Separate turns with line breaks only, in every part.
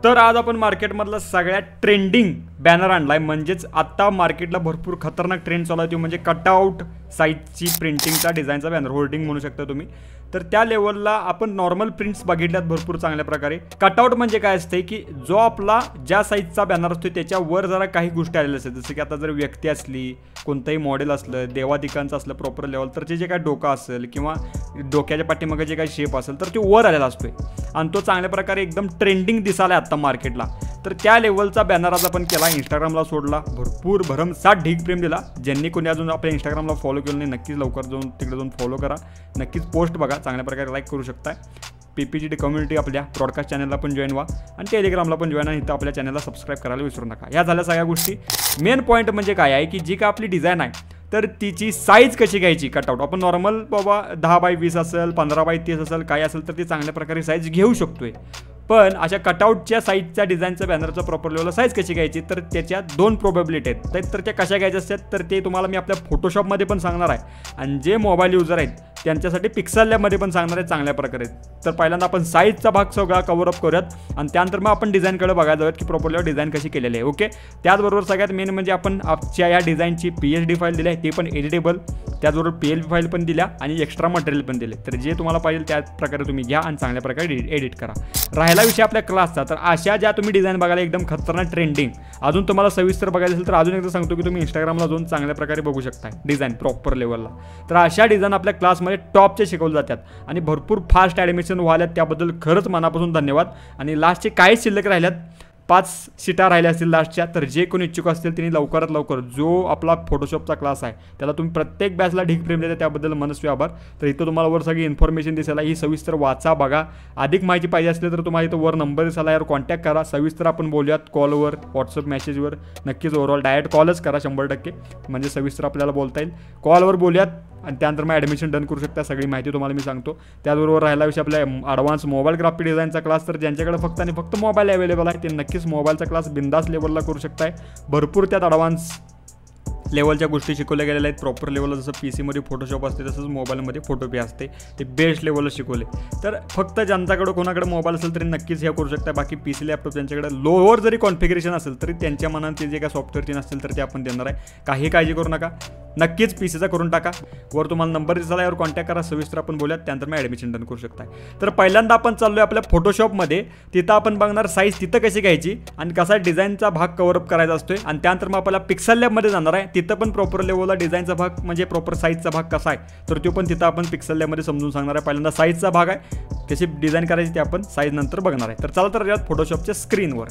तर आज आपण मार्केटमधला सगळ्यात ट्रेंडिंग बॅनर आणलाय, म्हणजेच आता मार्केटला भरपूर खतरनाक ट्रेंड चालू आहे, म्हणजे कटआउट साईजची प्रिंटिंगचा डिझाईनचा बॅनर, होल्डिंग म्हणू शकता तुम्ही. तर त्या लेवलला आपण नॉर्मल प्रिंट्स बघितल्यात भरपूर चांगल्या प्रकारे. कटआउट म्हणजे काय असते की जो आपला ज्या साईजचा बॅनर असतो त्याच्यावर जरा काही गोष्टी आलेल्या असतात, जसं की आता जर व्यक्ती असली, कोणतंही मॉडेल असलं, देवादिकांचं असलं प्रॉपर लेवल, तर ते जे काय डोकं असेल किंवा डोक्याच्या पाठीमागे जे काही शेप असेल तर तो वर आलेला असतोय आणि तो चांगल्या प्रकारे एकदम ट्रेंडिंग दिसायला आता मार्केटला. तर त्या लेवलचा बॅनर आज आपण केला, इंस्टाग्रामला सोडला, भरपूर भरमसाठ ढीग प्रेम दिला. ज्यांनी कोणी अजून आपल्या इंस्टाग्रामला फॉलो केलं नाही नक्कीच लवकर जाऊन तिकडे जाऊन फॉलो करा, नक्कीच पोस्ट बघा, चांगल्या प्रकारे लाईक करू शकताय. PPGD कम्युनिटी आपल्या ब्रॉडकास्ट चॅनलला पण जॉईन व्हा आणि टेलिग्रामला पण जॉईन आणि इथं आपल्या चॅनलला सबस्क्राईब करायला विसरू नका. ह्या झाल्या सगळ्या गोष्टी. मेन पॉईंट म्हणजे काय आहे की जी काय आपली डिझाईन आहे तर तिची साईज कशी घ्यायची. कटआउट आपण नॉर्मल बाबा 10x20 असेल, 15x30 असेल, काय असेल तर ती चांगल्या प्रकारे साईज घेऊ शकतोय. पण अशा कटआउटच्या साईजच्या डिझाईनचा बॅनरचा प्रॉपर लेवलला साईज कशी घ्यायची तर त्याच्या दोन प्रोबॅबिलिटी आहेत. तर त्या कशा घ्यायच्या असतात तर ते तुम्हाला मी आपल्या फोटोशॉपमध्ये पण सांगणार आहे आणि जे मोबाईल युजर आहेत त्यांच्यासाठी पिक्सल लॅबमध्ये पण सांगणार आहे चांगल्या प्रकारे. तर पहिल्यांदा आपण साईजचा भाग सगळा कव्हरअप करूयात आणि त्यानंतर मग आपण डिझाईनकडे बघायला जाऊयात की प्रॉपर लेवल डिझाईन कशी केलेली आहे. ओके, त्याचबरोबर सगळ्यात मेन म्हणजे आपण आजच्या या डिझाईनची PSD फाईल दिली आहे, ते पण एडिटेबल, त्याचबरोबर PLP फाईल पण दिल्या आणि एक्स्ट्रा मटेरियल पण दिले. तर जे तुम्हाला पाहिजे त्या प्रकारे तुम्ही घ्या आणि चांगल्या प्रकारे एडिट करा. राहिला विषय आपल्या क्लासचा, तर अशा ज्या तुम्ही डिझाईन बघायला एकदम खतरनाक ट्रेंडिंग, अजून तुम्हाला सविस्तर बघायचं असेल तर अजून एकदा सांगतो की तुम्ही इंस्टाग्रामला जाऊन चांगल्या प्रकारे बघू शकता डिझाईन प्रॉपर लेवलला. तर अशा डिझाईन आपल्या क्लासमध्ये टॉपचे शिकवले जातात आणि भरपूर फास्ट ॲडमिशन व्हाल्यात, त्याबद्दल खरंच मनापासून धन्यवाद. आणि लास्टचे काही शिल्लक राहिल्यात, 5 सीटा राहिल्या असतील लास्टच्या, तर जे कोणी इच्छुक असतील त्यांनी लवकरात लवकर जो आपला फोटोशॉपचा क्लास आहे त्याला तुम्ही प्रत्येक बॅचला ढीग प्रेम देता, त्याबद्दल मनस्वी आभार. तर इथं तुम्हाला वर सगळी इन्फॉर्मेशन दिसायला, ही सविस्तर वाचा बघा. अधिक माहिती पाहिजे असली तर तुम्हाला इथं वर नंबर दिसायला, यावर कॉन्टॅक्ट करा. सविस्तर आपण बोलूयात कॉलवर, व्हॉट्सअप मेसेजवर, नक्कीच ओव्हरऑल डायरेक्ट कॉलच करा 100%, म्हणजे सविस्तर आपल्याला बोलता येईल. कॉलवर बोलूयात आणि त्यानंतर मग ॲडमिशन डन करू शकता. सगळी माहिती तुम्हाला मी सांगतो. त्याचबरोबर राहिला विषय आपल्या ॲडव्हान्स मोबाईल ग्राफिक डिझाईनचा क्लास, तर ज्यांच्याकडे फक्त आणि फक्त मोबाईल अवेलेबल आहे ते नक्कीच मोबाईलचा क्लास बिंदास लेवलला करू शकताय. भरपूर त्यात ॲडव्हान्स लेवलच्या गोष्टी शिकवल्या गेलेल्या आहेत. प्रॉपर लेवलला जसं PC मध्ये फोटोशॉप असते तसंच मोबाईलमध्ये फोटोपे असते, ते बेस्ट लेवलला शिकवले. तर फक्त ज्यांच्याकडे कोणाकडे मोबाईल असेल तरी नक्कीच हे करू शकता. बाकी PC लॅपटॉप त्यांच्याकडे लोअर जरी कॉन्फिगरेशन असेल तरी त्यांच्या मनात ते जे काय सॉफ्टवेअर तीन असतील तर ते आपण देणार आहे. काही काळजी करू नका, नक्कीच PCचा करून टाका. वर तुम्हाला नंबर दिसायला, यावर कॉन्टॅक्ट करा, सविस्तर आपण बोलूयात, त्यानंतर मी ॲडमिशन डन करू शकता. तर पहिल्यांदा आपण चाललो आहे आपल्या फोटोशॉपमध्ये. तिथं आपण बघणार साईज तिथं कशी घ्यायची आणि कसा डिझाईनचा भाग कव्हरअप करायचा असतोय आणि त्यानंतर मग आपल्याला पिक्सल लॅबमध्ये जाणार आहे. तिथं पण प्रॉपर लेवलला डिझाईनचा भाग म्हणजे प्रॉपर साईजचा भाग कसा आहे तर तो पण तिथं आपण पिक्सल लॅबमध्ये समजून सांगणार आहे. पहिल्यांदा साईजचा भाग आहे, कशी डिझाईन करायची ते आपण साईज नंतर बघणार आहे. तर चला तर यात फोटोशॉपच्या स्क्रीनवर.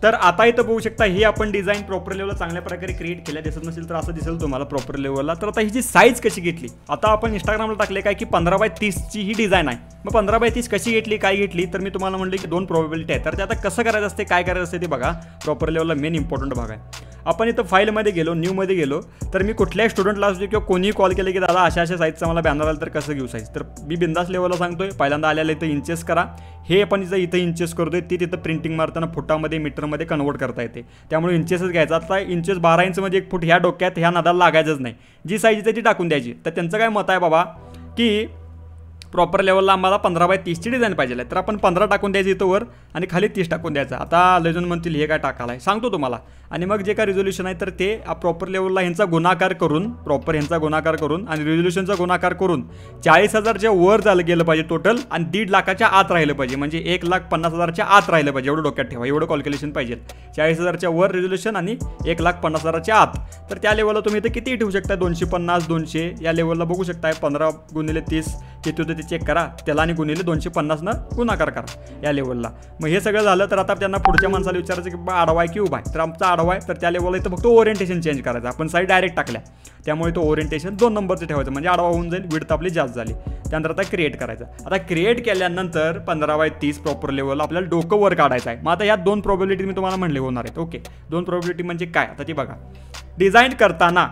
तर आता इथं बघू शकता ही आपण डिझाईन प्रॉपर लेवलला चांगल्या प्रकारे क्रिएट केल्या. दिसत नसेल तर असं दिसेल तुम्हाला प्रॉपर लेवलला. तर आता ही जी साईज कशी घेतली, आता आपण इंस्टाग्रामला टाकले काय की 15x30ची ही डिझाईन आहे. मग 15x30 कशी घेतली, काय घेतली, तर मी तुम्हाला म्हटलं की 2 प्रोबॅबिलिटी आहे. तर ते आता कसं करायचं असते, काय करायचं असते ते बघा. प्रॉपर लेवलला मेन इम्पॉर्टंट भाग आहे. आपण इथं फाईलमध्ये गेलो, न्यूमध्ये गेलो, तर मी कुठल्याही स्टुडंटला असतो किंवा कोणीही कॉल केले की दादा अशा साईजचा मला बॅनर आला तर कसं घेऊ साईज, तर मी बिंदास लेवलला सांगतोय. पहिल्यांदा आल्याला इथं इंचेस करा. हे आपण इथं इंचेस करतोय, ती तिथं प्रिंटिंग मारताना फुटामध्ये मीटरमध्ये कन्वर्ट करता येते, त्यामुळे इंचेसच घ्यायचा. आता इंचेस 12 इंच म्हणजे 1 फूट ह्या डोक्यात ह्या नादाला लागायचंच नाही. जी साईज आहे ती टाकून द्यायची. तर त्यांचं काय मत आहे बाबा की प्रॉपर लेवलला आम्हाला 15x30ची डिझाईन पाहिजे आहे, तर आपण 15 टाकून द्यायची इथं वर आणि खाली 30 टाकून द्यायचं. आता लजून म्हणतील हे काय टाकायला आहे, सांगतो तुम्हाला. आणि मग जे काय रिझोल्युशन आहे तर ते प्रॉपर लेवलला ह्यांचा गुणाकार करून, प्रॉपर ह्यांचा गुणाकार करून आणि रिझोल्युशनचा गुणाकार करून 40,000च्या वर झालं गेलं पाहिजे टोटल आणि 1.5 लाखाच्या आत राहिलं पाहिजे, म्हणजे 1,50,000च्या आत राहिलं पाहिजे. एवढं डोक्यात ठेवा, एवढं कॅल्क्युलेशन पाहिजे. 40,000च्या वर रिझोल्युशन आणि 1,50,000च्या आत. तर त्या लेवलला तुम्ही इथं किती ठेवू शकता, 250 200 या लेवलला बघू शकता. 15 × 30 किती होतं ते चेक करा, त्याला आणि गुणिले 250 गुणाकार करा या लेवलला. मग हे सगळं झालं तर आता त्यांना पुढच्या माणसाला विचारायचं की बा आडवा आहे की उभा आहे, तर आमचा आडवा आहे. तर त्या लेवलला इथं फक्त ओरिएंटेशन चेंज करायचं. आपण साईड डायरेक्ट टाकल्या त्यामुळे तो ओरिएंटेशन 2 नंबरचं ठेवायचं, म्हणजे आडवा होऊन जाईल, विड्थ आपली जास्त झाली. त्यानंतर आता क्रिएट करायचं. आता क्रिएट केल्यानंतर 15x30 प्रॉपर लेवलला आपल्याला डोकं वर काढायचं आहे. मग आता यात 2 प्रोबॅबिलिटी मी तुम्हाला म्हणले होणार आहेत. ओके, 2 प्रोबॅबिलिटी म्हणजे काय, आता ती बघा. डिझाईन करताना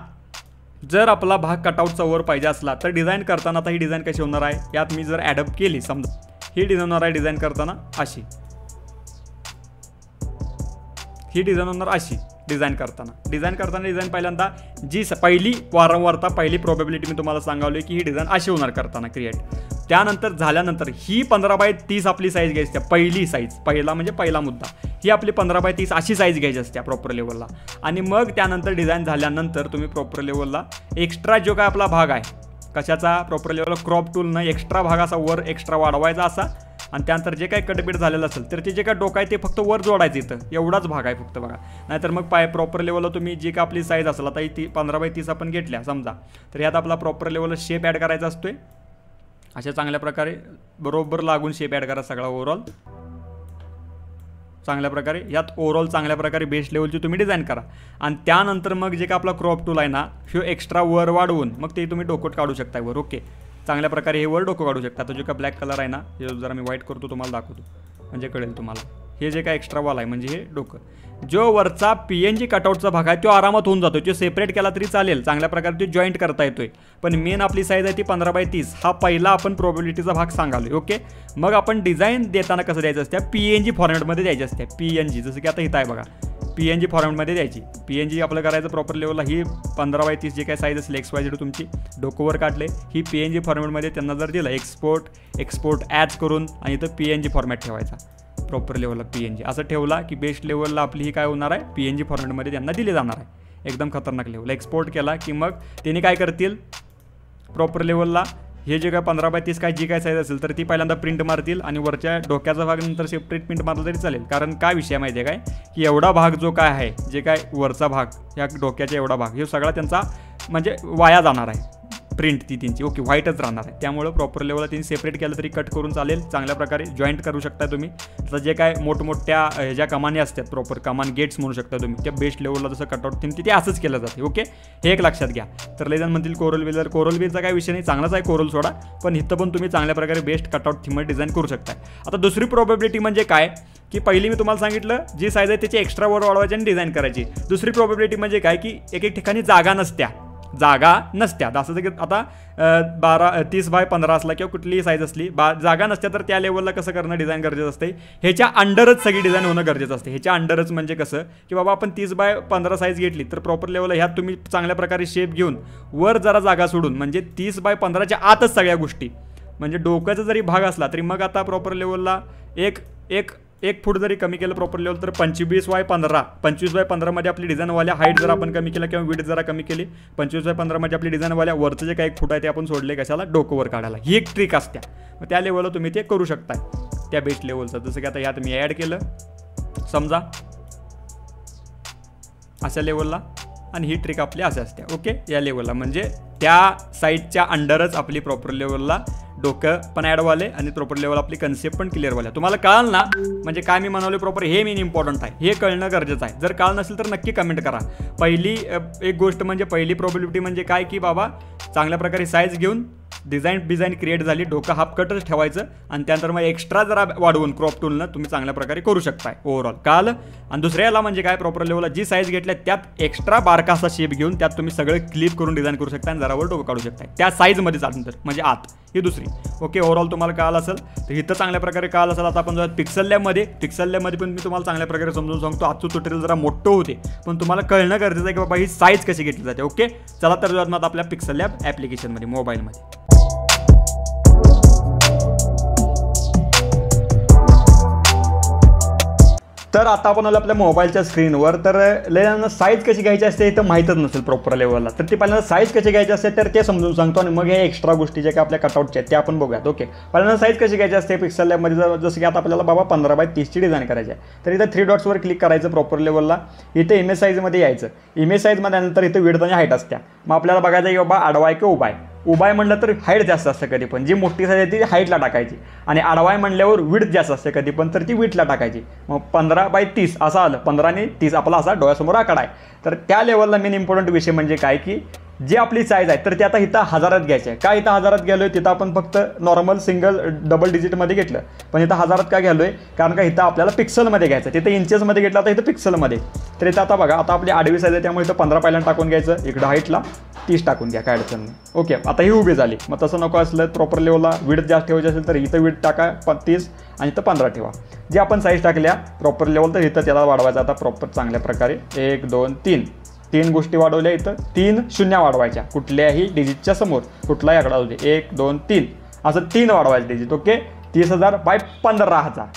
जर आपला भाग कटआउटचा वर पाहिजे असला तर डिझाईन करताना आता ही डिझाईन कशी होणार आहे, यात मी जर ॲडप्ट केली, समजा ही डिझाईन होणार आहे डिझाईन करताना अशी, ही डिझाईन होणार अशी. डिझाईन करताना पहिल्यांदा जी पहिली वारंवारता, पहिली प्रोबॅबिलिटी मी तुम्हाला सांगावली की ही डिझाईन अशी होणार करताना क्रिएट. त्यानंतर झाल्यानंतर ही 15x30 आपली साईज घ्यायची आहे, पहिली साईज, पहिला म्हणजे पहिला मुद्दा, ही आपली 15x30 अशी साईज घ्यायची असते प्रॉपर लेवलला. आणि मग त्यानंतर डिझाईन झाल्यानंतर तुम्ही प्रॉपर लेवलला एक्स्ट्रा जो काय आपला भाग आहे कशाचा, प्रॉपर लेवलला क्रॉप टूलनं एक्स्ट्रा भाग असा वर एक्स्ट्रा वाढवायचा असा, आणि त्यानंतर जे काही कटबीट झालेलं असेल तर ते जे काय डोकं आहे ते फक्त वर जोडायचं इथं, एवढाच भाग आहे फक्त बघा. नाहीतर मग प्रॉपर लेवलला तुम्ही जी काय आपली साईज असेल, आता ही 15x30 आपण घेतल्या समजा, तर यात आपला प्रॉपर लेवलला शेप ॲड करायचा असतोय. अशा चांगल्या प्रकारे बरोबर लागून शेप ॲड करा सगळा ओव्हरऑल चांगल्या प्रकारे. यात ओव्हरऑल चांगल्या प्रकारे बेस लेवलची तुम्ही डिझाईन करा. आणि त्यानंतर मग जे काय आपला क्रॉप टूल आहे ना, ह्यो एक्स्ट्रा वर वाढवून मग ते तुम्ही डोकं काढू शकता वर. ओके, चांगल्या प्रकारे हे वर डोकं काढू शकता. आता जो काय ब्लॅक कलर आहे ना, हे जरा मी व्हाईट करतो तुम्हाला दाखवतो म्हणजे कळेल तुम्हाला. हे जे काय एक्स्ट्रा वाल आहे म्हणजे हे डोकं, जो वरचा PNG कटआउटचा भाग आहे तो आरामात होऊन जातो, तो सेपरेट केला तरी चालेल, चांगल्या प्रकारे तो जॉईंट करता येतोय. पण मेन आपली साईज आहे ती 15x30, हा पहिला आपण प्रोबॅबिलिटीचा भाग सांगालोय. ओके, मग आपण डिझाईन देताना कसं द्यायचं असतं, PNG फॉर्मॅटमध्ये द्यायची असते. PNG जसं की आता इथं आहे बघा, PNG फॉर्मॅटमध्ये द्यायची. PNG आपलं करायचं प्रॉपर लेवलला, ही 15x30 जे काय साईज असेल XYZ तुमची डोकोवर काढले, ही PNG फॉर्मॅटमध्ये त्यांना जर दिलं एक्सपोर्ट ॲज करून आणि इथं PNG फॉर्मॅट ठेवायचा प्रॉपर लेवलला. PNG असं ठेवला की बेस्ट लेवलला आपली ही काय होणार आहे, PNG फॉर्मॅटमध्ये त्यांना दिले जाणार आहे. एकदम खतरनाक लेवल. एक्सपोर्ट केला की मग त्यांनी काय करतील, प्रॉपर लेवलला हे जे काय 15x30 काय जी काय साईज असेल तर ती पहिल्यांदा प्रिंट मारतील आणि वरच्या डोक्याचा भाग नंतर सेपरेट प्रिंट मारला तरी चालेल. कारण काय विषय माहिती आहे काय, की एवढा भाग जो काय आहे, जे काय वरचा भाग या डोक्याचा एवढा भाग हे सगळा त्यांचा म्हणजे वाया जाणार आहे, प्रिंट ती त्यांची. ओके, व्हाईटच राहणार आहे. त्यामुळे प्रॉपर लेवलला त्यांनी सेपरेट केलं तरी कट करून चालेल. चांगल्या प्रकारे जॉईंट करू शकता तुम्ही. तर जे काय मोठमोठ्या ज्या कमानी असतात, प्रॉपर कमान गेट्स म्हणू शकता तुम्ही, त्या बेस्ट लेवलला जसं कटआउट तिथे असंच केलं जाते. ओके, हे एक लक्षात घ्या. तर लेजन म्हणतील कोरल व्हीलचा काय विषय नाही, चांगलाच आहे कोरल सोडा, पण इथं पण तुम्ही चांगल्या प्रकारे बेस्ट कटआउट थीम डिझाईन करू शकता. आता दुसरी प्रोबॅबिलिटी म्हणजे काय, की पहिली मी तुम्हाला सांगितलं जी साईज आहे त्याची एक्स्ट्रा वर वाढवायची आणि डिझाईन करायची. दुसरी प्रोबॅबिलिटी म्हणजे काय, की एक ठिकाणी जागा नसत्या. असं की आता 30x15 असला किंवा कुठलीही साईज असली जागा नसत्या, तर त्या लेवलला कसं करणं डिझाईन गरजेचं असते, ह्याच्या अंडरच सगळी डिझाईन होणं गरजेचं असते. ह्याच्या अंडरच म्हणजे कसं, की बाबा आपण 30x15 साईज घेतली तर प्रॉपर लेवलला ह्यात तुम्ही चांगल्या प्रकारे शेप घेऊन वर जरा जागा सोडून म्हणजे 30x15च्या आतच सगळ्या गोष्टी, म्हणजे डोक्याचा जरी भाग असला तरी मग आता प्रॉपर लेवलला एक फूट जरी कमी केलं प्रॉपर लेवल तर 25x15 मध्ये आपली डिझाईनवाल्या हाईट जर आपण कमी केला किंवा विड्थ जरा कमी केली, 25x15 मध्ये आपली डिझाईनवाल्या वरचं जे काही 1 फूट आहे ते आपण सोडले कशाला, डोकं वर काढायला. ही एक ट्रिक असते. मग त्या लेवलला तुम्ही ते करू शकता त्या बेस्ट लेवलचं. जसं की आता ह्यात मी ॲड केलं समजा अशा लेवलला, आणि ही ट्रिक आपली अशी असते. ओके, या लेवलला म्हणजे त्या साईडच्या अंडरच आपली प्रॉपर लेवलला डोकं पण ॲड व्हाले आणि प्रॉपर लेवल आपली कन्सेप्ट पण क्लिअर व्हायला. तुम्हाला कळाल ना, म्हणजे काय मी म्हणालो प्रॉपर, हे मेन इम्पॉर्टंट आहे, हे कळणं गरजेचं आहे. जर कळलं नसेल तर नक्की कमेंट करा. पहिली एक गोष्ट म्हणजे पहिली प्रोबॅबिलिटी म्हणजे काय, की बाबा चांगल्या प्रकारे साईज घेऊन डिझाईन क्रिएट झाली, डोकं हाफ कटच ठेवायचं आणि त्यानंतर मग एक्स्ट्रा जरा वाढवून क्रॉप टूलनं तुम्ही चांगल्या प्रकारे करू शकताय ओव्हरऑल. कळालं. आणि दुसऱ्याला म्हणजे काय, प्रॉपर लेवलला जी साईज घेतल्या त्यात एक्स्ट्रा बारकासा शेप घेऊन त्यात तुम्ही सगळं क्लिप करून डिझाईन करू शकता आणि जरावर डोकं काढू शकता त्या साईजमध्ये चालून, तर म्हणजे आत. ही दुसरी. ओके, ओव्हरऑल तुम्हाला कळालं असेल तर इथं चांगल्या प्रकारे कळालं असेल. आता आपण जाऊयात पिक्सल लॅबमध्ये पण मी तुम्हाला चांगल्या प्रकारे समजून सांगतो. आजचं ट्युटोरियल जरा मोठं होते पण तुम्हाला कळणं गरजेचं आहे की बाबा ही साईज कशी घेतली जाते. ओके, चला तर जाऊयात मग आपल्या पिक्सल लॅब ॲप्लिकेशनमध्ये मोबाईलमध्ये. तर आता आपण आलो आपल्या मोबाईलच्या स्क्रीनवर. तर लेजंना साईज कशी घ्यायची असते हे तर माहीतच नसेल प्रॉपर लेवलला, तर ते पहिल्यांदा साईज कशी घ्यायची असते तर ते समजून सांगतो आणि मग हे एक्स्ट्रा गोष्टी ज्या काय आपल्या कटआउटच्या आहेत त्या आपण बघूयात. ओके, पहिल्यांदा साईज कशी घ्यायची असते पिक्सल लॅबमध्ये. जसं की आता आपल्याला बाबा 15x30ची डिझाईन करायची आहे, तर इथं 3 डॉट्सवर क्लिक करायचं प्रॉपर लेवलला. इथे इमेज साईजमध्ये यायचं. इमेज साईजमध्ये नंतर इथं विड्थ आणि हाईट असत्या. मग आपल्याला बघायचं की बाबा आडवा आहे की उभा आहे. उभा आहे म्हणलं तर हाईट जास्त असते कधी पण, जी मोठी साईज आहे ती हाईटला टाकायची, आणि आडवा आहे म्हणल्यावर विड्थ जास्त असते कधी पण, तर ती विड्थला टाकायची. मग 15x30 असं आलं, 15 आणि 30 आपला असा डोळ्यासमोर आकडा आहे. तर त्या लेवलला मेन इम्पॉर्टंट विषय म्हणजे काय, की जी आपली साईज आहे तर ती आता इथं हजारात घ्यायची आहे. का इथं हजारात गेलोय, तिथं आपण फक्त नॉर्मल सिंगल डबल डिजिटमध्ये घेतलं, पण इथं हजारात का घ्यालोय, कारण का इथं आपल्याला पिक्सलमध्ये घ्यायचं. तिथं इंचेसमध्ये घेतलं, आता इथं पिक्सलमध्ये. तर इथं आता बघा, आता आपली आडवी साईज आहे त्यामुळे इथं 15 पहिल्यांदा टाकून घ्यायचं, इकडं हाईटला 30 टाकून घ्या, काय अडचण नाही. ओके, आता ही उभी झाली. मग तसं नको असलं प्रॉपर लेवलला विड्थ जास्त ठेवायची असेल तर इथं विड्थ टाका 30 आणि इथं 15 ठेवा. जी आपण साईज टाकल्या प्रॉपर लेवल तर इथं त्याला वाढवायचं आता प्रॉपर चांगल्या प्रकारे. 1 2 3 गोष्टी वाढवल्या. इथं 3 शून्य वाढवायच्या कुठल्याही डिजिटच्या समोर, कुठलाही आकडा होते. 1 2 3 असं 3 वाढवायचं डिजिट. Okay, 30,000 bye 15,000.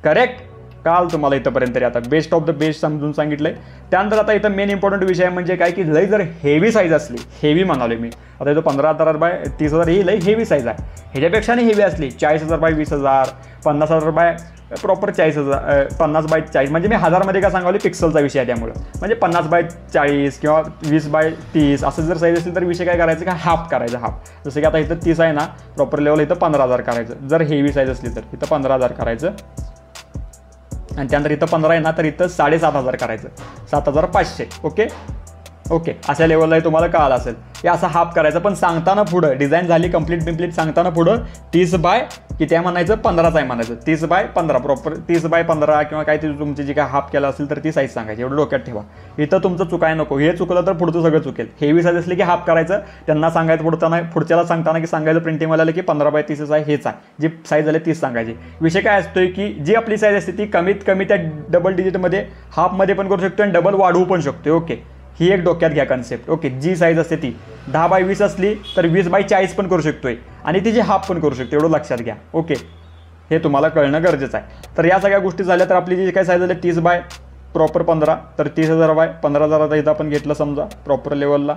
करेक्ट. काल तुम्हाला इथंपर्यंत तरी आता बेस्ट ऑफ द बेस्ट समजून सांगितलंय. त्यानंतर आता इथं मेन इम्पॉर्टंट विषय म्हणजे काय की लई जर हेवी साईज असली, हेवी म्हणाले मी, आता इथं 15,000 बाय 30,000 ही लई हेवी साईज आहे. ह्याच्यापेक्षा नाही हेवी असली 40,000 बाय 20,000, 50,000 बाय प्रॉपर 40,000, 50 बाय 40, म्हणजे मी 1000मध्ये का सांगावले पिक्सलचा विषय आहे त्यामुळं, म्हणजे 50 बाय 40 किंवा 20 बाय 30 असं जर साईज असेल तर विषय काय करायचं का हाफ करायचं. हाफ जसं की आता इथं 30 आहे ना, प्रॉपर लेवल इथं 15,000 करायचं. जर हेवी साईज असली तर इथं 15,000 करायचं आणि त्यानंतर इथं 15 आहे ना तर इथं 7,500 करायचं, 7,500. ओके ओके, अशा लेवलला तुम्हाला कळालं असेल. हे असं हाफ करायचं. पण सांगताना पुढं डिझाईन झाली कंप्लीट सांगताना पुढं 30 बाय किती आहे म्हणायचं, 15च आहे म्हणायचं. 30 बाय 15 प्रॉपर 30 बाय 15 किंवा काय ते तुमची जी काय हाफ केलं असेल तर ती साईज सांगायची. एवढं डोक्यात ठेवा. इथं तुमचं चुकाय नको. हे चुकलं तर पुढचं सगळं चुकेल. हेवी साईज असली की हाफ करायचं. त्यांना सांगायचं पुढच्याला सांगताना की सांगायचं प्रिंटिंगवाल्याला की 15 बाय 30 आहे, हेच आहे. जी साईज झाली तीच सांगायची. विषय काय असतोय की जी आपली साईज असते ती कमीत कमी त्या डबल डिजिटमध्ये हाफमध्ये पण करू शकतो आणि डबल वाढवू पण शकतो. ओके, ही एक डोक्यात घ्या कन्सेप्ट. ओके, जी साईज असते ती 10 बाय 20 असली तर 20 बाय 40 पण करू शकतोय आणि तिची हाफ पण करू शकतो. एवढं लक्षात घ्या. ओके, हे तुम्हाला कळणं गरजेचं आहे. तर या सगळ्या गोष्टी झाल्या. तर आपली जी काय साईज झाली 30 बाय प्रॉपर 15, तर 30,000 बाय 15,000 आता इथं आपण घेतलं समजा प्रॉपर लेवलला.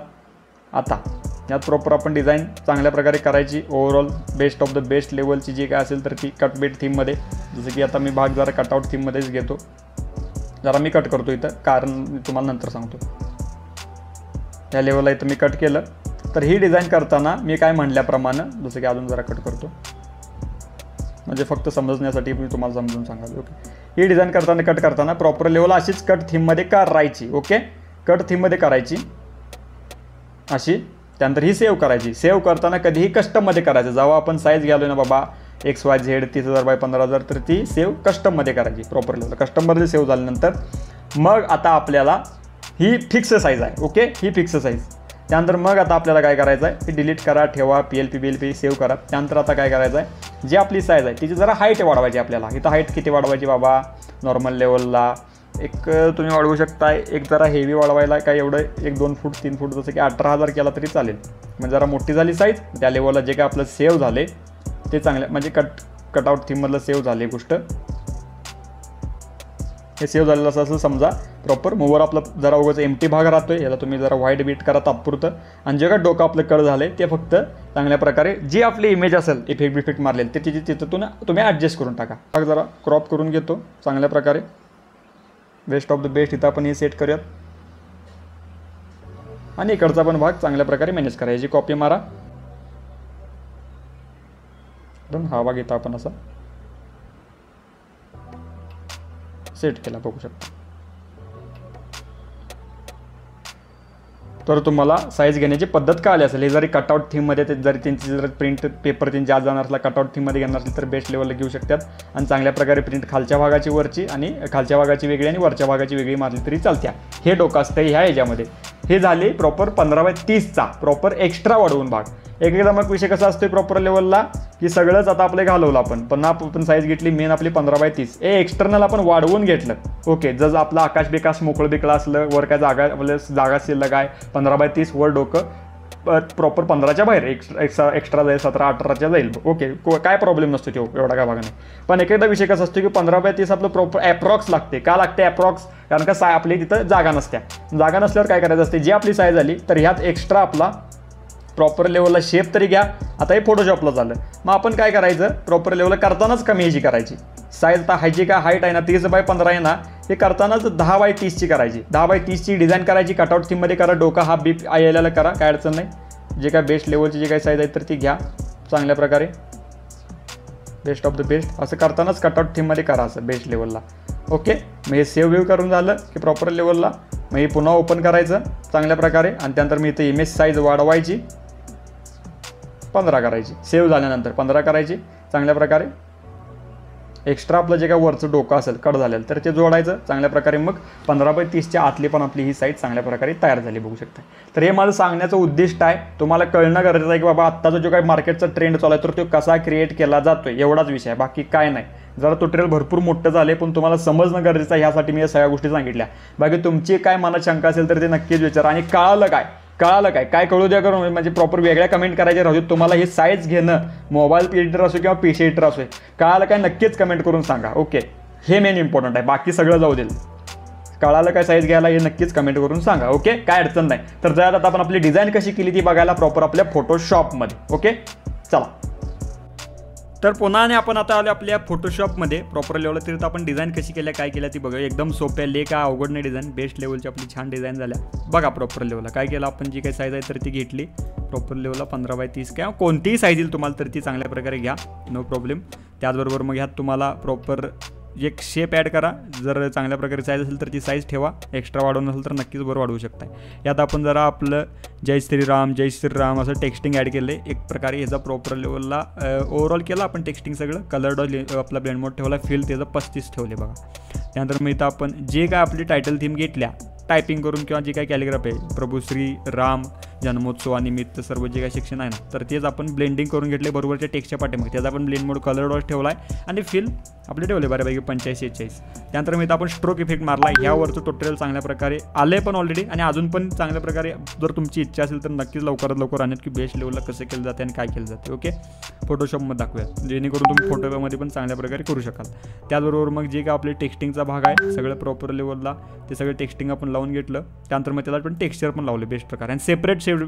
आता यात प्रॉपर आपण डिझाईन चांगल्या प्रकारे करायची. Overall best of the best लेवलची जी काय असेल तर ती कटबेट थीममध्ये, जसं की आता मी भाग जरा कटआउट थीममध्येच घेतो. जरा मी कट करतो इथं, कारण मी तुम्हाला नंतर सांगतो. या लेवलला इथं मी कट केलं. तर ही डिझाईन करताना मी काय म्हणल्याप्रमाणे, जसं की अजून जरा कट करतो म्हणजे फक्त समजण्यासाठी मी तुम्हाला समजून सांगाल. ओके, ही डिझाईन करताना कट करताना प्रॉपर लेवल अशीच कट थीममध्ये करायची. ओके, कट थीममध्ये करायची अशी. त्यानंतर ही सेव्ह करायची. सेव्ह करताना कधीही कस्टममध्ये करायचं. जेव्हा आपण साईज घ्यालो ना बाबा XYZ 30,000 बाय 15,000 तर ती सेव्ह कस्टममध्ये करायची प्रॉपर लेवल. कस्टममध्ये सेव्ह झाल्यानंतर मग आता आपल्याला ही फिक्स साईज आहे. ओके, ही फिक्स साईज. त्यानंतर मग आता आपल्याला काय करायचं आहे, ती डिलीट करा, ठेवा, PLP सेव्ह करा. त्यानंतर आता काय करायचं आहे, जी आपली साईज आहे तिची जरा हाईट वाढवायची आपल्याला. इथं हाईट किती वाढवायची बाबा, नॉर्मल लेवलला एक तुम्ही वाढवू शकताय. एक जरा हेवी वाढवायला काय एवढं 1-2 फूट 3 फूट जसं की 18,000 केला तरी चालेल. म्हणजे जरा मोठी झाली साईज. त्या लेवलला जे काय आपलं सेव्ह झाले ते चांगलं, म्हणजे कटआउट थीममधलं सेव्ह झाले गोष्ट. हे सेव्ह झालेलं असं समजा. प्रॉपर मूवर आपलं जरा उगाच एम्प्टी भाग राहतोय, याला तुम्ही जरा व्हाईट बीट करा तात्पुरतं. आणि जे काय डोकं आपलं कट झालं ते फक्त चांगल्या प्रकारे जी आपली इमेज असेल इफेक्ट मारलेली ते तिथं तुम्ही ॲडजस्ट करून टाका. भाग जरा क्रॉप करून घेतो चांगल्या प्रकारे. बेस्ट ऑफ द बेस्ट इथं आपण हे सेट करूयात आणि इकडचा पण भाग चांगल्या प्रकारे मॅनेज करा. याची कॉपी मारा. हा भाग इथं आपण असा सेट केला, बघू शकता. तर तुम्हाला साईज घेण्याची पद्धत कळली असेल. हे जरी कटआउट थीममध्ये जरी त्यांची जर प्रिंट पेपर त्यांची जास्त जाणार असला कटआउट थीममध्ये घेणार असेल तर बेस्ट लेवलला घेऊ शकतात. आणि चांगल्या प्रकारे प्रिंट खालच्या भागाची वरची आणि खालच्या भागाची वेगळी आणि वरच्या भागाची वेगळी मारली तरी चालत्या. हे डोकं असतं ह्या ह्याच्यामध्ये. हे झाले प्रॉपर 15 बाय 30चा प्रॉपर एक्स्ट्रा वाढवून भाग. एकदा मग विषय कसा असतोय प्रॉपर लेवलला की सगळंच आता आपले घालवलं आपण, पण आपण साईज घेतली मेन आपली 15 बाय 30. एक्स्टर्नल आपण वाढवून घेतलं. ओके, जर आपलं आकाश बिकाश मोकळं बिकळं असलं, वर काय जागा शिल्लक आहे 15 बाय 30, वर डोकं प्रॉपर 15च्या बाहेर एक्स्ट्रा जाईल, 17-18च्या जाईल. ओके, काय प्रॉब्लेम नसतो तो, एवढा काय भाग नाही. पण एकदा विषय कसा असतो की 15 बाय 30 आपलं प्रॉपर ॲप्रॉक्स लागते. का लागते ॲप्रॉक्स, कारण का आपली तिथं जागा नसत्या. जागा नसल्यावर काय करायचं असते, जी आपली साईज आली तर ह्यात एक्स्ट्रा आपला प्रॉपर लेवलला शेप तरी घ्या. आता हे फोटोशॉपला झालं. मग आपण काय करायचं, प्रॉपर लेवलला करतानाच कमी ह्याची करायची साईज. आता ह्याची काय हाईट आहे ना 30 बाय 15 आहे ना, हे करतानाच 10 बाय 30ची करायची. 10 बाय 30ची डिझाईन करायची. कटआउट थीममध्ये करा, डोका हा बीप आयला करा, काय अडचण नाही. जे काय बेस्ट लेवलची जे काही साईज आहे तर ती घ्या चांगल्या प्रकारे. बेस्ट ऑफ द बेस्ट असं करतानाच कटआउट थीममध्ये करा असं बेस्ट लेवलला. ओके, मग हे सेव्ह करून झालं की प्रॉपर लेवलला मग हे पुन्हा ओपन करायचं चांगल्या प्रकारे. आणि त्यानंतर मी इथे इमेज साईज वाढवायची, 15 करायची. सेव्ह झाल्यानंतर 15 करायची चांगल्या प्रकारे. एक्स्ट्रा आपलं जे काय वरचं डोकं असेल कट झालेलं तर ते जोडायचं चांगल्या प्रकारे. मग 15 बाय 30च्या आतली पण आपली ही साईज चांगल्या प्रकारे तयार झाली, बघू शकता. तर हे माझं सांगण्याचं उद्दिष्ट आहे. तुम्हाला कळणं गरजेचं आहे की बाबा आत्ताचा जो काही मार्केटचा ट्रेंड चालू आहे तर तो कसा क्रिएट केला जातोय, एवढाच विषय आहे, बाकी काय नाही. जरा ट्युटोरियल भरपूर मोठं झाले पण तुम्हाला समजणं गरजेचं आहे. ह्यासाठी मी या सगळ्या गोष्टी सांगितल्या. बाकी तुमची काय मनात शंका असेल तर ते नक्कीच विचारा. आणि कळालं काय कळालं काय काय कळू द्या करून म्हणजे प्रॉपर वेगळ्या कमेंट करायचे राहू दे. तुम्हाला हे साईज घेणं मोबाईल एडिटर असो किंवा PC एडिटर असो कळालं काय नक्कीच कमेंट करून सांगा. ओके हे मेन इम्पॉर्टंट आहे, बाकी सगळं जाऊ देईल. कळालं काय साईज घ्यायला हे नक्कीच कमेंट करून सांगा. ओके काय अडचण नाही. तर जर आता आपण आपली डिझाईन कशी केली ती बघायला प्रॉपर आपल्या फोटोशॉपमध्ये. ओके चला तर पुन्हा आणि आपण आता आलो आपल्या फोटोशॉपमध्ये प्रॉपर लेवलला. तर आपण डिझाईन कशी केल्या काय केल्या ती बघूया. एकदम सोप्या ले काय अवघड नाही डिझाईन, बेस्ट लेवलची आपली छान डिझाईन झाल्या. बघा प्रॉपर लेवलला काय केलं आपण, जी काही साईज आहे तर ती घेतली प्रॉपर लेवलला 15x30 किंवा कोणतीही साईज येईल तुम्हाला तर ती चांगल्या प्रकारे घ्या, नो प्रॉब्लेम. त्याचबरोबर मग ह्यात तुम्हाला प्रॉपर एक शेप ॲड करा. जर चांगल्या प्रकारे साईज असेल तर ती साईज ठेवा, एक्स्ट्रा वाढवून असेल तर नक्कीच बरं वाढवू शकता. यात आपण जरा आपलं जय श्रीराम असं टेक्स्टिंग ॲड केलं आहे. एक प्रकारे ह्याचा प्रॉपर लेवलला ओव्हरऑल केला आपण टेक्स्टिंग सगळं. कलर आपला ब्लेंड मोड ठेवला, फिल त्याचं 35 ठेवले बघा. त्यानंतर मग इथं आपण जे काय आपली टायटल थीम घेतल्या टायपिंग करून किंवा जे काही कॅलिग्राफी आहे प्रभू श्री राम जन्मोत्सवानिमित्त सर्व जे काही सेक्शन आहे ना तर तेच आपण ब्लेंडिंग करून घेतले बरोबरच्या टेक्स्टच्या पाठीमागे. त्याचा आपण ब्लेंड मोड कलर डॉट ठेवला आहे आणि फिल आपले ठेवले बऱ्यापैकी 85-46. त्यानंतर मी इथं आपण स्ट्रोक इफेक्ट मारला. ह्यावरचं ट्युटोरियल चांगल्या प्रकारे आले पण ऑलरेडी आणि अजून पण चांगल्या प्रकारे जर तुमची इच्छा असेल तर नक्कीच लवकरात लवकर आणत की बेस्ट लेवलला कसं केलं जाते आणि काय केलं जाते. ओके फोटोशॉपमध्ये दाखवूया जेणेकरून तुम्ही फोटोमध्ये पण चांगल्या प्रकारे करू शकाल. त्याचबरोबर मग जे काय आपले टेक्स्टिंगचा भाग आहे सगळं प्रॉपर लेवलला ते सगळं टेक्स्टिंग आपण लावून घेतलं. त्यानंतर मग त्याला पण टेक्स्चर पण लावले बेस्ट प्रकारे आणि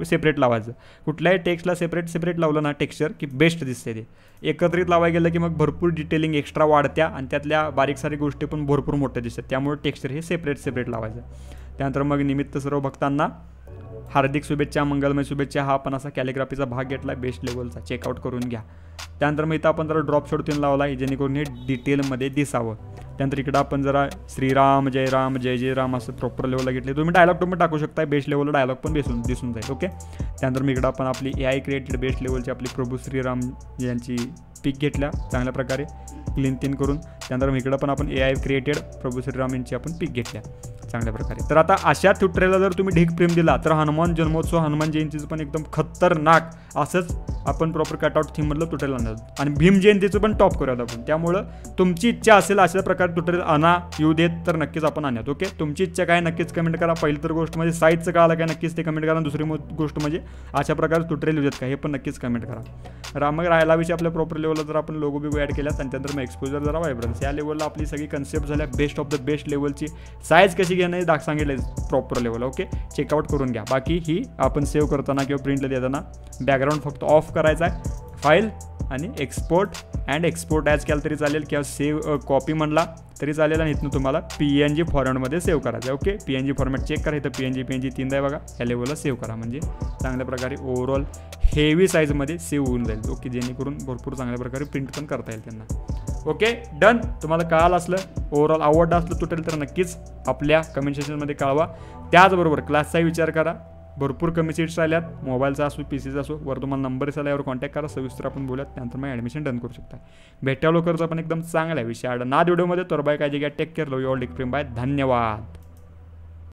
सेपरेट लावायचं. कुठल्याही टेक्स्टला सेपरेट लावलं ना टेक्स्चर की बेस्ट दिसते. ते एकत्रित लावायला गेलं की मग भरपूर डिटेलिंग एक्स्ट्रा वाढत्या आणि त्यातल्या बारीक सारी गोष्टी पण भरपूर मोठ्या दिसतात. त्यामुळे टेक्स्चर हे सेपरेट लावायचं. त्यानंतर मग निमित्त सर्व भक्तांना हार्दिक शुभेच्छा, मंगलमय शुभेच्छा हा पण असा कॅलिग्राफीचा भाग घेतला बेस्ट लेवलचा, चेकआउट करून घ्या. त्यानंतर मग इथं आपण जरा ड्रॉप शॉट तीन लावला आहे जेणेकरून हे डिटेलमध्ये दिसावं. त्यानंतर इकडं आपण जरा श्रीराम जय राम असं प्रॉपर लेवलला घेतले. तुम्ही डायलॉग तुम्ही टाकू शकता, बेस्ट लेवलला डायलॉग पण दिसून जाईल. ओके त्यानंतर मी इकडं आपण आपली AI क्रिएटेड बेस्ट लेवलची आपली प्रभू श्रीराम यांची पिक घेतल्या चांगल्या प्रकारे क्लीन तीन करून. त्यानंतर मी इकडं पण आपण AI क्रिएटेड प्रभू श्रीराम यांची आपण पिक घेतल्या चांगल्या प्रकारे. तर आता अशा ट्युटोरियलला जर तुम्ही ढीक प्रेम दिला तर हनुमान जन्मोत्सव हनुमान जयंतीचं पण एकदम खतरनाक असंच आपण प्रॉपर कटआउट थीममधलं ट्युटोरियल आणलं आणि भीम जयंतीचं पण टॉप करूयात आपण. त्यामुळं तुमची इच्छा असेल अशा प्रकारे ट्युटोरियल आणा येऊ देत तर नक्कीच आपण आणूयात. ओके तुमची इच्छा काय नक्कीच कमेंट करा. पहिली तर गोष्ट म्हणजे साईजचं काय आलं काय नक्कीच ते कमेंट करा. दुसरी गोष्ट म्हणजे अशा प्रकारे ट्युटोरियल येऊ देत का हे पण नक्कीच कमेंट करा. मग राहायला विषय आपल्या प्रॉपर लेवलला जर आपण लोगो बिगो ॲड केल्यात आणि त्यानंतर मग एक्सपोजर जरा वायब्रन्स या लेवलला आपली सगळी कन्सेप्ट झाल्या बेस्ट ऑफ द बेस्ट लेवलची. साईज कशी घेणं हे सांगितलं प्रॉपर लेवल. ओके चेकआउट करून घ्या. बाकी ही आपण सेव्ह करताना किंवा प्रिंटला देताना बॅकग्राऊंड फक्त ऑफ करायचा आहे, फाईल आणि एक्सपोर्ट ॲज केलं तरी चालेल किंवा सेव्ह कॉपी म्हणला तरी चालेल आणि इथून तुम्हाला PNG फॉर्मॅटमध्ये सेव्ह करायचं आहे. ओके PNG फॉर्मॅट चेक करा. इथं PNG 3 आहे बघा ह्या लेवलला सेव्ह करा म्हणजे चांगल्या प्रकारे ओव्हरऑल हेवी साईजमध्ये सेव्ह होऊन जाईल. ओके जेणेकरून भरपूर चांगल्या प्रकारे प्रिंट पण करता येईल त्यांना. Okay done. तुम्हाला कळालं असलं ओव्हरऑल आवडलं असलं तुटेल तर नक्कीच आपल्या कमेंट सेक्शनमध्ये कळवा. त्याचबरोबर क्लासचाही विचार करा. भरपूर कमी सीट्स आल्यात, मोबाईलचा असो PCचा असो. वर तुम्हाला नंबर दिसायला यावर कॉन्टॅक्ट करा, सविस्तर आपण बोलूयात. त्यानंतर मग ॲडमिशन डन करू शकता. भेटा लवकरचा पण एकदम चांगला विषय ना व्हिडिओमध्ये. तर बाय काळजी घ्या, take care, love you all, डिक प्रेम बाय, धन्यवाद.